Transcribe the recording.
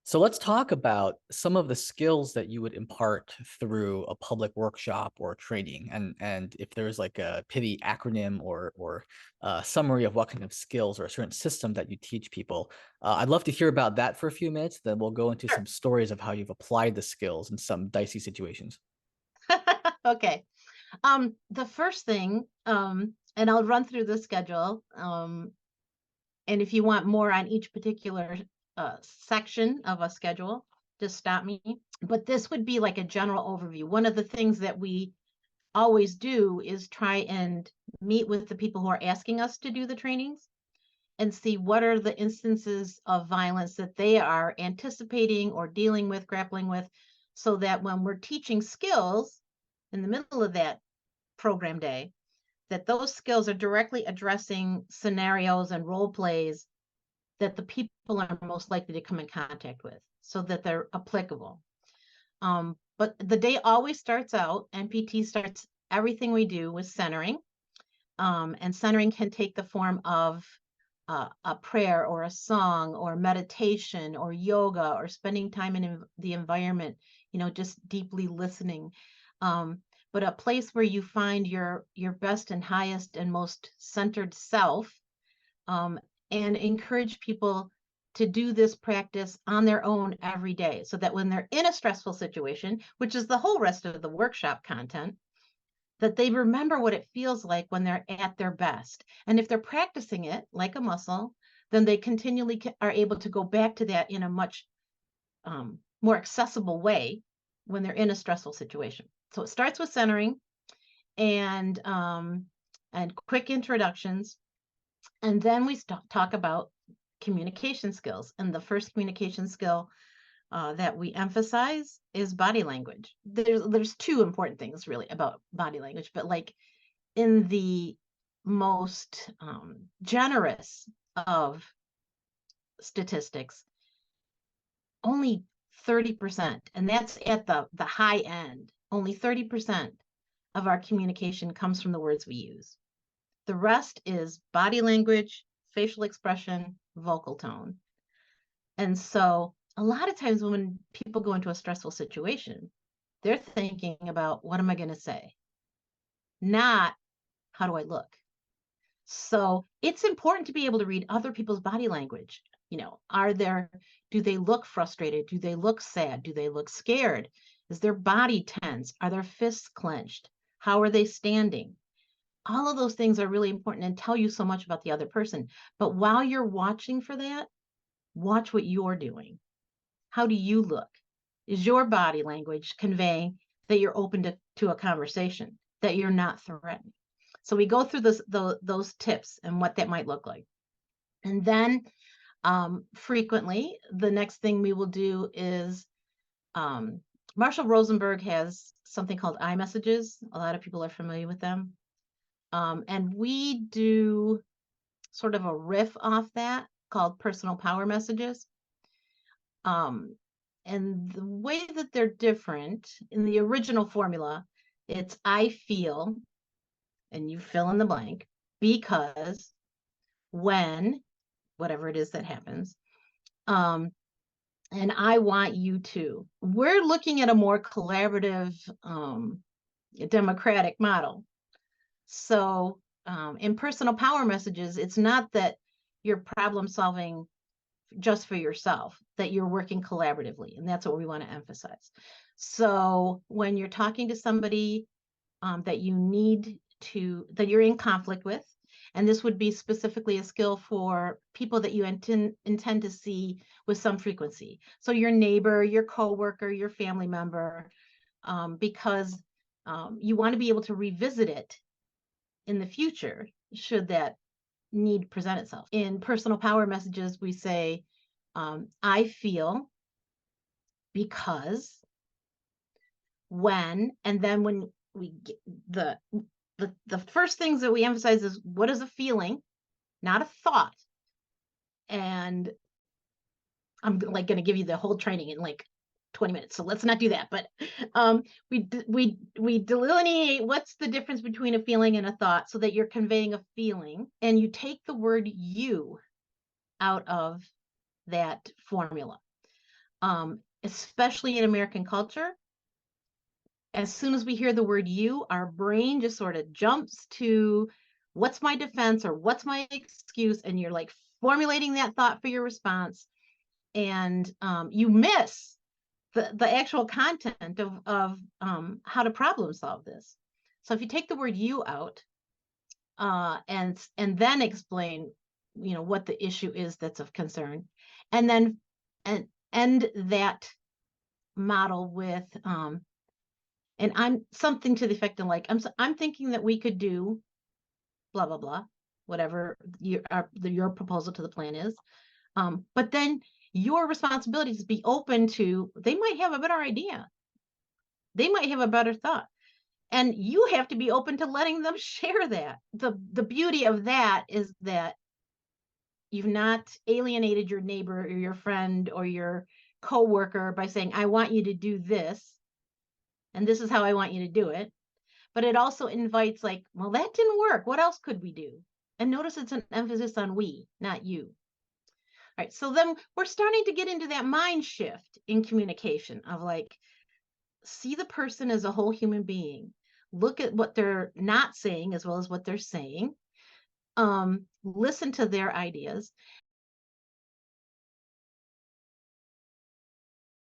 So let's talk about some of the skills that you would impart through a public workshop or training, and if there's like a pithy acronym or summary of what kind of skills or a certain system that you teach people. I'd love to hear about that for a few minutes. Then we'll go into Sure. some stories of how you've applied the skills in some dicey situations. Okay. The first thing, and I'll run through the schedule. And if you want more on each particular section of a schedule, just stop me. But this would be like a general overview. One of the things that we always do is try and meet with the people who are asking us to do the trainings and see what are the instances of violence that they are anticipating or dealing with, grappling with, so that when we're teaching skills in the middle of that program day, that those skills are directly addressing scenarios and role plays that the people are most likely to come in contact with so that they're applicable. But the day always starts out, NPT starts everything we do with centering. And centering can take the form of a prayer or a song or meditation or yoga or spending time in the environment, just deeply listening. But a place where you find your best and highest and most centered self, um, and encourage people to do this practice on their own every day so that when they're in a stressful situation, which is the whole rest of the workshop content, that they remember what it feels like when they're at their best. And if they're practicing it like a muscle, then they continually are able to go back to that in a much more accessible way when they're in a stressful situation. So it starts with centering and quick introductions, and then we talk about communication skills. And the first communication skill that we emphasize is body language. There's two important things really about body language, but like in the most generous of statistics, only 30%, and that's at the high end, only 30% of our communication comes from the words we use. The rest is body language, facial expression, vocal tone. And so a lot of times when people go into a stressful situation, they're thinking about what am I going to say? Not how do I look? So it's important to be able to read other people's body language. Do they look frustrated? Do they look sad? Do they look scared? Is their body tense? Are their fists clenched? How are they standing? All of those things are really important and tell you so much about the other person. But while you're watching for that, watch what you're doing. How do you look? Is your body language conveying that you're open to a conversation, that you're not threatened? So we go through those tips and what that might look like. And then frequently, the next thing we will do is Marshall Rosenberg has something called iMessages. A lot of people are familiar with them. And we do sort of a riff off that called personal power messages. And the way that they're different in the original formula, it's I feel, and you fill in the blank, because, when, whatever it is that happens, and I want you to. We're looking at a more collaborative, democratic model. So in personal power messages, it's not that you're problem solving just for yourself, that you're working collaboratively. And that's what we want to emphasize. So when you're talking to somebody that that you're in conflict with, and this would be specifically a skill for people that you intend to see with some frequency. So your neighbor, your coworker, your family member, because you want to be able to revisit it in the future should that need present itself. In personal power messages, we say, I feel, because, when, and then when we get the first things that we emphasize is what is a feeling, not a thought. And I'm like going to give you the whole training in like 20 minutes, so let's not do that. But we delineate what's the difference between a feeling and a thought, so that you're conveying a feeling, and you take the word you out of that formula. especially in American culture. As soon as we hear the word you, our brain just sort of jumps to what's my defense or what's my excuse, and you're like formulating that thought for your response, and you miss the actual content of how to problem solve this. So if you take the word you out, and then explain, what the issue is that's of concern, and then and end that model with, and I'm something to the effect of like, I'm thinking that we could do blah blah blah, whatever your proposal to the plan is. But then your responsibility is to be open to, they might have a better idea, they might have a better thought, and you have to be open to letting them share that. The beauty of that is that you've not alienated your neighbor or your friend or your coworker by saying, I want you to do this, and this is how I want you to do it. But it also invites, like, well, that didn't work. What else could we do? And notice it's an emphasis on we, not you. All right. So then we're starting to get into that mind shift in communication of like, see the person as a whole human being. Look at what they're not saying as well as what they're saying. Listen to their ideas,